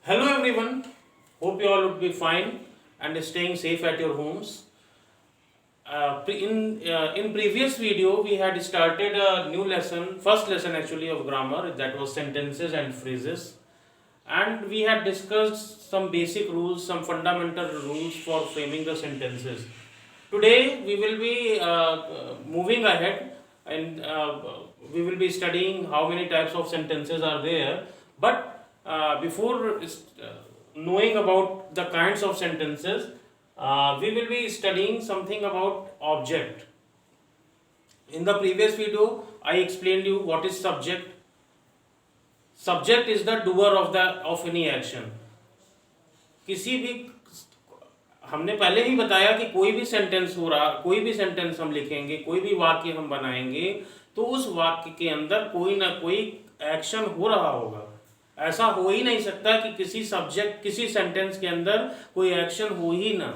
Hello everyone, hope you all would be fine and staying safe at your homes. In previous video we had started a new lesson, first lesson actually of grammar, that was sentences and phrases, and we had discussed some basic rules, some fundamental rules for framing the sentences. Today we will be moving ahead and we will be studying how many types of sentences are there. But before knowing about the kinds of sentences, we will be studying something about object. In the previous video, I explained you what is subject. Subject is the doer of any action. किसी भी हमने पहले ही बताया कि कोई भी sentence हो रहा, कोई भी सेंटेंस हम लिखेंगे, कोई भी वाक्य हम बनाएंगे, तो उस वाक्य के अंदर कोई ना कोई एक्शन हो रहा होगा. ऐसा हो ही नहीं सकता कि किसी सेंटेंस के अंदर कोई एक्शन हो ही ना.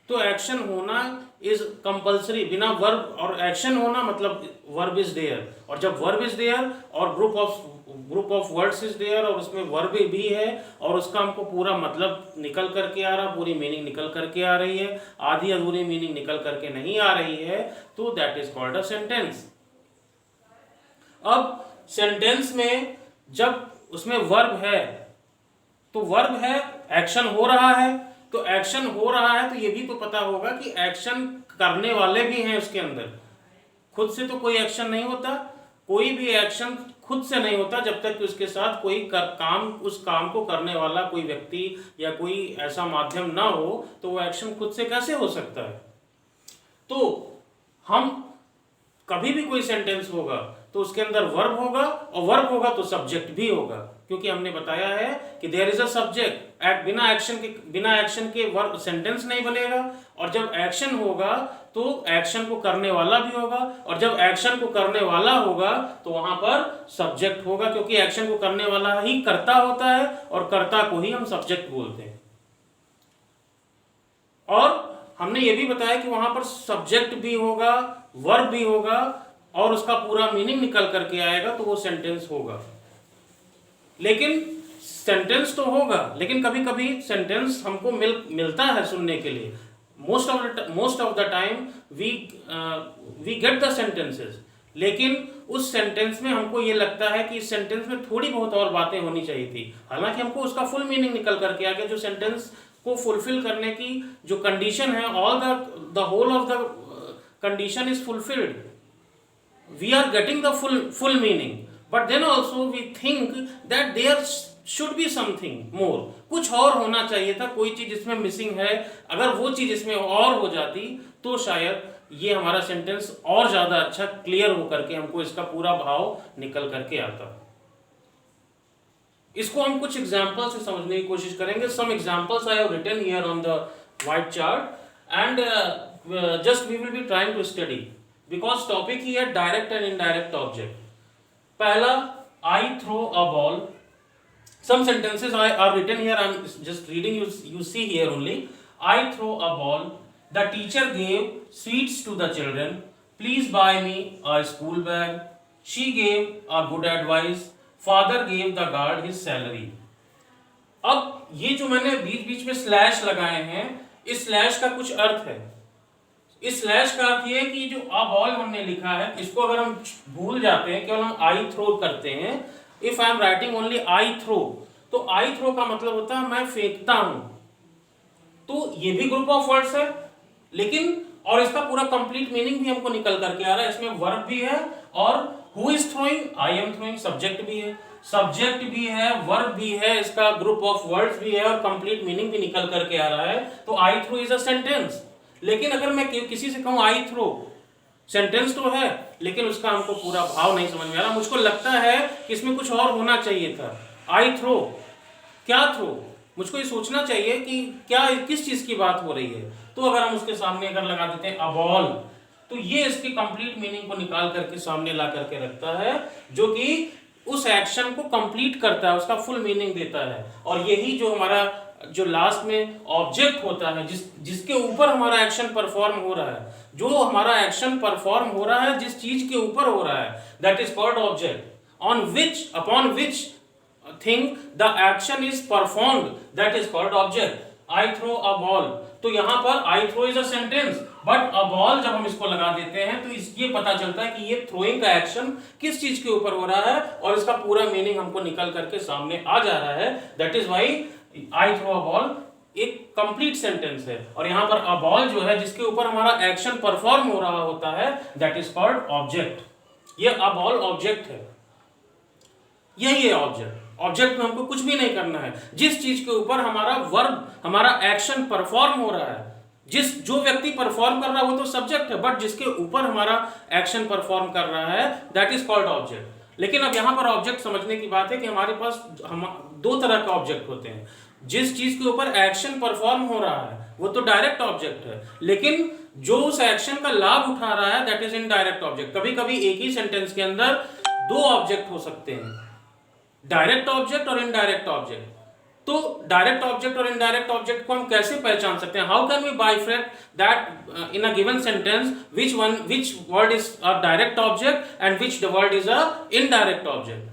तो एक्शन होना इज कंपल्सरी. बिना वर्ब और एक्शन होना मतलब वर्ब इज देयर, और जब वर्ब इज देयर और group of words is there और उसमें वर्ब भी है और उसका हमको पूरा मतलब निकल करके आ रहा, पूरी मीनिंग निकल करके आ रही है, आधी अधूरी मीनिंग निकल करके नहीं आ रही है, तो that is called a sentence. अब सेंटेंस में जब उसमें वर्ब है, तो वर्ब है, एक्शन हो रहा है, तो एक्शन हो रहा है तो ये भी तो पता होगा कि एक्शन करने वाले भी हैं उसके अंदर. खुद से तो कोई एक्शन नहीं होता, कोई भी एक्शन खुद से नहीं होता जब तक कि उसके साथ कोई उस काम को करने वाला कोई व्यक्ति या कोई ऐसा माध्यम ना हो, तो वो एक्शन खुद से कैसे हो सकता है. तो हम कभी भी कोई सेंटेंस होगा तो उसके अंदर वर्ब होगा, और वर्ब होगा तो सब्जेक्ट भी होगा, क्योंकि हमने बताया है कि देयर इज अ सब्जेक्ट. बिना एक्शन के वर्ब सेंटेंस नहीं बनेगा, और जब एक्शन होगा तो एक्शन को करने वाला भी होगा, और जब एक्शन को करने वाला होगा तो वहां पर सब्जेक्ट होगा, क्योंकि एक्शन को करने वाला ही कर्ता होता है और कर्ता को ही हम सब्जेक्ट बोलते हैं. और हमने ये भी बताया कि वहां पर सब्जेक्ट भी होगा, वर्ब भी होगा, और उसका पूरा मीनिंग निकल करके आएगा, तो वो सेंटेंस होगा. लेकिन सेंटेंस तो होगा, लेकिन कभी कभी सेंटेंस हमको मिलता है सुनने के लिए. Most of the time we get the sentences, लेकिन उस सेंटेंस में हमको ये लगता है कि इस सेंटेंस में थोड़ी बहुत और बातें होनी चाहिए थी, हालांकि हमको उसका फुल मीनिंग निकल करके आ गया. जो सेंटेंस को फुलफिल करने की जो कंडीशन है, all the whole of the condition is fulfilled. We are getting the full meaning, but then also we think that there should be something more. कुछ और होना चाहिए था, कोई चीज इसमें मिसिंग है. अगर वो चीज इसमें और हो जाती तो शायद ये हमारा सेंटेंस और ज्यादा अच्छा क्लियर होकर के हमको इसका पूरा भाव निकल करके आता. इसको हम कुछ एग्जांपल से समझने की कोशिश करेंगे. Some examples I have written here on the white chart and just we will be trying to study, because topic here direct and indirect object. पहला, I throw a ball. Some sentences are written here, I'm just reading, you see here only. I throw a ball. The teacher gave sweets to the children. Please buy me a school bag. She gave a good advice. Father gave the guard his salary. अब ये जो मैंने बीच बीच में slash लगाए हैं, इस slash का कुछ अर्थ है. इस स्लैश का अर्थ ये कि जो अ बॉल हमने लिखा है, इसको अगर हम भूल जाते हैं, केवल हम आई थ्रो करते हैं, if I am writing only I throw, तो आई थ्रो का मतलब होता है मैं फेंकता हूं. तो ये भी ग्रुप ऑफ वर्ड्स है, लेकिन और इसका पूरा कंप्लीट मीनिंग भी हमको निकल करके आ रहा है. इसमें वर्ब भी है और who is throwing, I am throwing, subject भी है, वर्ब भी है, इसका ग्रुप ऑफ वर्ड्स भी है और कंप्लीट मीनिंग भी निकल करके आ रहा है. तो I throw is a sentence. लेकिन अगर मैं किसी से कहूं आई थ्रो, सेंटेंस तो है लेकिन उसका हमको पूरा भाव नहीं समझ में आ रहा, मुझको लगता है कि इसमें कुछ और होना चाहिए था. आई थ्रो, क्या थ्रो, मुझको ये सोचना चाहिए कि क्या किस चीज की बात हो रही है. तो अगर हम उसके सामने अगर लगा देते हैं अ बॉल, तो ये इसकी कंप्लीट मीनिंग को निकाल करके सामने ला करके रखता है, जो कि उस एक्शन को कंप्लीट करता है, उसका फुल मीनिंग देता है. और यही जो हमारा जो लास्ट में ऑब्जेक्ट होता है, जिसके ऊपर हमारा एक्शन परफॉर्म हो रहा है, जो हमारा एक्शन परफॉर्म हो रहा है जिस चीज के ऊपर हो रहा है, that is called object. Upon which thing the action is performed, that is called object. I throw a ball, तो यहाँ पर I throw is a sentence, but a ball जब हम इसको लगा देते हैं तो ये पता चलता है कि ये throwing का एक्शन किस चीज के ऊपर हो रहा है और इसका पूरा मीनिंग हमको निकल करके सामने आ जा रहा है. That is why I throw a ball एक कंप्लीट सेंटेंस है. और यहाँ पर अ बॉल जो है जिसके ऊपर हमारा एक्शन परफॉर्म हो रहा होता है, दैट इज कॉल्ड ऑब्जेक्ट. ये अ बॉल ऑब्जेक्ट है, यही है ऑब्जेक्ट. ऑब्जेक्ट में हमको कुछ भी नहीं करना है. जिस चीज के ऊपर हमारा वर्ब, हमारा एक्शन परफॉर्म हो रहा है, जो व्यक्ति परफॉर्म कर रहा है वो तो सब्जेक्ट है, बट जिसके ऊपर हमारा एक्शन परफॉर्म कर रहा है दैट इज कॉल्ड ऑब्जेक्ट. लेकिन अब यहाँ पर ऑब्जेक्ट समझने की बात है कि हमारे पास दो तरह के ऑब्जेक्ट होते हैं. जिस चीज के ऊपर एक्शन परफॉर्म हो रहा है वो तो डायरेक्ट ऑब्जेक्ट है, लेकिन जो उस एक्शन का लाभ उठा रहा है दैट इज इनडायरेक्ट ऑब्जेक्ट. कभी कभी एक ही सेंटेंस के अंदर दो ऑब्जेक्ट हो सकते हैं, डायरेक्ट ऑब्जेक्ट और इनडायरेक्ट ऑब्जेक्ट. तो डायरेक्ट ऑब्जेक्ट और इनडायरेक्ट ऑब्जेक्ट को हम कैसे पहचान सकते हैं? How can we bifurcate that in a given sentence which word is a direct object and which the word is a indirect object?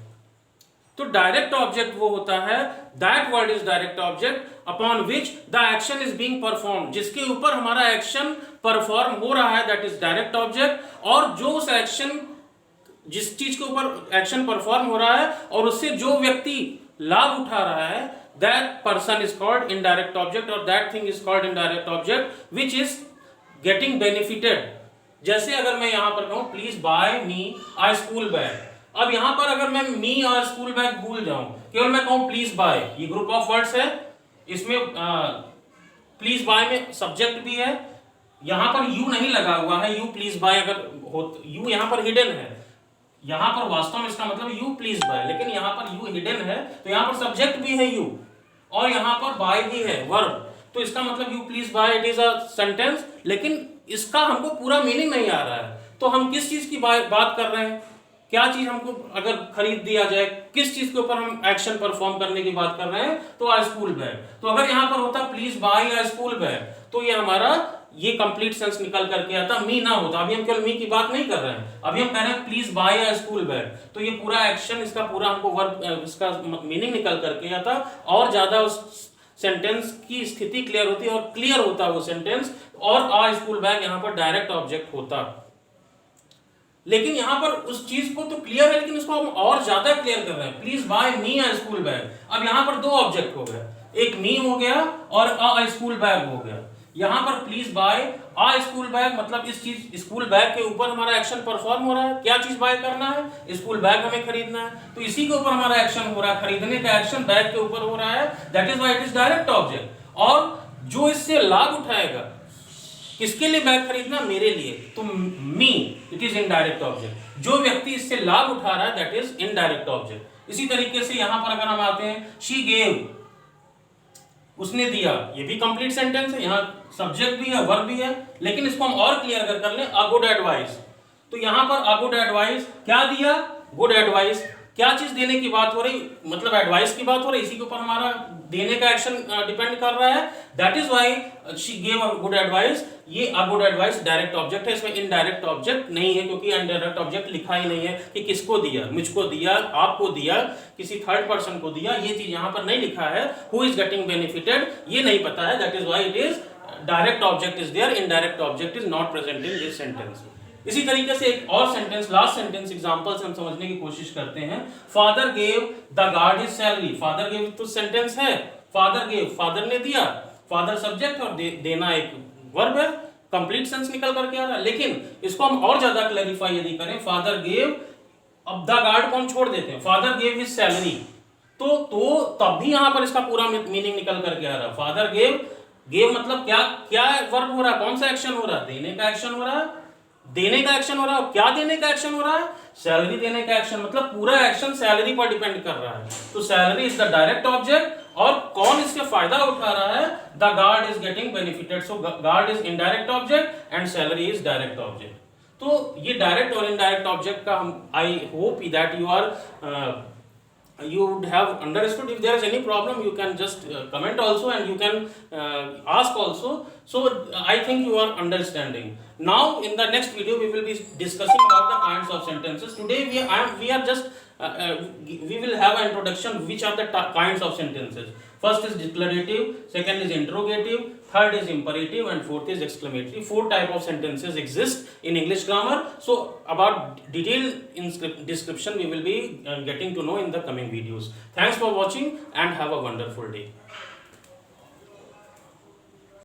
तो डायरेक्ट ऑब्जेक्ट वो होता है, that word is direct object upon which the action is being perform. जिसके ऊपर हमारा action perform हो रहा है दैट इज डायरेक्ट ऑब्जेक्ट. और जो उस एक्शन, जिस चीज के ऊपर एक्शन परफॉर्म हो रहा है और उससे जो व्यक्ति लाभ उठा रहा है, that person is called indirect object और that thing is called indirect object which is getting benefited. जैसे अगर मैं यहां पर कहूं please buy me a school bag. अब यहां पर अगर मैं मी और स्कूल बैग भूल जाऊं, केवल मैं कहूं प्लीज बाय, ये ग्रुप ऑफ वर्ड्स है, इसमें प्लीज बाय में सब्जेक्ट भी है, यहां पर यू नहीं लगा हुआ है. यू प्लीज बाय अगर हो, यू यहां पर हिडन है. यहां पर वास्तव में इसका मतलब यू प्लीज बाय, लेकिन यहां पर यू हिडन है तो यहां पर सब्जेक्ट भी है यू और यहां पर बाय भी है वर्ब. तो इसका मतलब you please buy it is a sentence, लेकिन इसका हमको पूरा मीनिंग नहीं आ रहा है. तो हम किस चीज की बात कर रहे हैं? क्या चीज हमको अगर खरीद दिया जाए, किस चीज के ऊपर हम एक्शन परफॉर्म करने की बात कर रहे हैं? तो अ स्कूल बैग. तो अगर यहां पर होता please buy a school bag तो ये हमारा ये कंप्लीट सेंस निकल करके आता, मी ना होता. अभी हम केवल मी की बात नहीं कर रहे हैं, अभी हम कह रहे हैं please buy a school bag. तो ये पूरा एक्शन, इसका पूरा हमको वर्ब, इसका मीनिंग निकल करके आता और ज्यादा उस सेंटेंस की स्थिति क्लियर होती और क्लियर होता वो सेंटेंस. और अ स्कूल बैग यहां पर डायरेक्ट ऑब्जेक्ट होता. लेकिन यहां पर उस चीज को तो क्लियर है, लेकिन इसको हम और ज्यादा क्लियर कर रहे हैं. Please buy me a school bag. अब यहां पर दो ऑब्जेक्ट हो गए, एक मी हो गया और अ स्कूल बैग हो गया. यहां पर please buy a school bag मतलब इस चीज स्कूल बैग के ऊपर हमारा एक्शन परफॉर्म हो रहा है. क्या चीज बाय करना है? स्कूल बैग हमें खरीदना है. तो इसी के ऊपर हमारा एक्शन हो रहा है, खरीदने का एक्शन बैग के ऊपर हो रहा है. That is why it is direct object. और जो इससे लाभ उठाएगा, किसके लिए बैग खरीदना? मेरे लिए. तो me it is indirect object. जो व्यक्ति इससे लाभ उठा रहा है दैट इज इनडायरेक्ट ऑब्जेक्ट. इसी तरीके से यहां पर अगर हम आते हैं, शी गेव, उसने दिया, ये भी कंप्लीट सेंटेंस है, यहां सब्जेक्ट भी है, वर्ब भी है. लेकिन इसको हम और क्लियर अगर कर लें, अ गुड एडवाइस. तो यहां पर अ गुड एडवाइस क्या दिया? Good advice. क्या चीज देने की बात हो रही? मतलब एडवाइस की बात हो रही. इसी के ऊपर हमारा देने का एक्शन डिपेंड कर रहा है. That is why she gave a good advice. ये a good advice direct object है, इसमें इनडायरेक्ट ऑब्जेक्ट नहीं है, क्योंकि इनडायरेक्ट ऑब्जेक्ट लिखा ही नहीं है कि किसको दिया, मुझको दिया, आपको दिया, किसी थर्ड पर्सन को दिया. ये चीज यहां पर नहीं लिखा है. हु इज गेटिंग बेनिफिटेड ये नहीं पता है. That is why it is direct object is there, indirect object is not present in this sentence. इसी तरीके से एक और सेंटेंस, लास्ट सेंटेंस एग्जांपल से हम समझने की कोशिश करते हैं. Father gave the guard his salary. Father gave तो सेंटेंस है, फादर गेव फादर ने दिया, फादर सब्जेक्ट और देना एक वर्ब है. कंप्लीट सेंस निकल करके आ रहा है. लेकिन इसको हम और ज्यादा क्लैरिफाई यदि करें, फादर गेव, अब द गार्ड को हम छोड़ देते हैं, फादर गेव हिज सैलरी, तो तब भी यहां पर इसका पूरा मीनिंग निकल करके आ रहा है. फादर गेव, गेव मतलब क्या क्या वर्ब हो रहा है, कौन सा एक्शन हो रहा है? देने का एक्शन हो रहा है. देने का एक्शन हो रहा है. क्या देने का एक्शन हो रहा है? सैलरी देने का एक्शन. मतलब पूरा एक्शन सैलरी पर डिपेंड कर रहा है. तो salary is the direct object. और कौन इससे फायदा उठा रहा है? The guard is getting benefited. So guard is indirect object and salary is direct object. तो ये डायरेक्ट और इनडायरेक्ट ऑब्जेक्ट का हम, I hope that you are you would have understood. If there is any problem you can just comment also, and you can ask also. So I think you are understanding. Now in the next video we will be discussing about the kinds of sentences. Today we are just we will have an introduction which are the kinds of sentences. First is declarative, second is interrogative, third is imperative, and fourth is exclamatory. Four type of sentences exist in English grammar. So about detailed description we will be getting to know in the coming videos. Thanks for watching and have a wonderful day.